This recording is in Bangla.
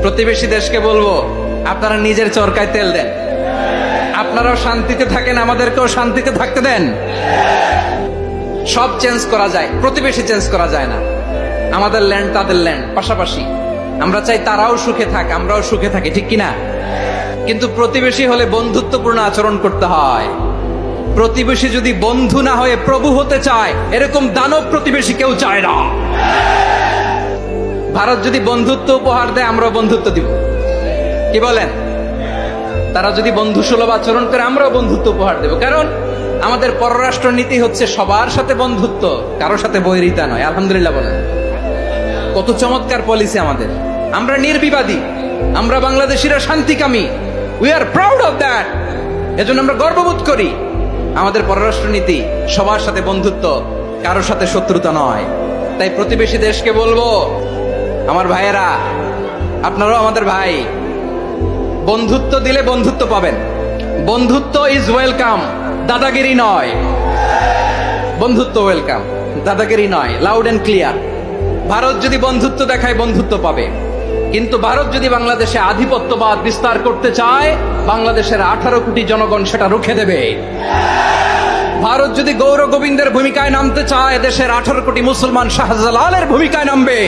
প্রতিবেশী দেশকে বলবো, আপনারা নিজের চরকায় তেল দেন, আপনারাও শান্তিতে থাকেন, আমাদেরকেও শান্তিতে থাকতে দেন। সব চেঞ্জ করা যায়, প্রতিবেশী চেঞ্জ করা যায় না। আমাদের ল্যান্ড তাদের ল্যান্ড পাশাপাশি, আমরা চাই তারাও সুখে থাক, আমরাও সুখে থাকি, ঠিক কিনা? কিন্তু প্রতিবেশী হলে বন্ধুত্বপূর্ণ আচরণ করতে হয়। প্রতিবেশী যদি বন্ধু না হয়ে প্রভু হতে চায়, এরকম দানব প্রতিবেশী কেউ চায় না। ভারত যদি বন্ধুত্ব উপহার দেয়, আমরাও বন্ধুত্ব দিব, কি বলেন? তারা যদি বন্ধু সুলভ আচরণ করে, আমরাও বন্ধুত্ব উপহার দেব। কারণ আমাদের পররাষ্ট্র নীতি হচ্ছে সবার সাথে বন্ধুত্ব, কারোর সাথে বৈরিতা নয়। আলহামদুলিল্লাহ বলেন, কত চমৎকার পলিসি আমাদের। আমরা নির্বিবাদী, আমরা বাংলাদেশিরা শান্তিকামী। We are proud of that. এজন্য আমরা গর্ববোধ করি। আমাদের পররাষ্ট্র নীতি সবার সাথে বন্ধুত্ব, কারোর সাথে শত্রুতা নয়। তাই প্রতিবেশী দেশকে বলবো, আমার ভাইয়েরা, আপনারাও আমাদের ভাই। বন্ধুত্ব দিলে বন্ধুত্ব পাবেন। বন্ধুত্ব ইজ ওয়েলকাম, দাদাগিরি নয়। বন্ধুত্ব ওয়েলকাম, দাদাগিরি নয়। Loud and clear. ভারত যদি বন্ধুত্ব দেখায়, বন্ধুত্ব পাবে। কিন্তু ভারত যদি বাংলাদেশে আধিপত্যবাদ বিস্তার করতে চায়, বাংলাদেশের 18 কোটি জনগণ সেটা রুখে দেবে। ভারত যদি গৌর গোবিন্দের ভূমিকায় নামতে চায়, দেশের 18 কোটি মুসলমান শাহজালালের ভূমিকায় নামবে।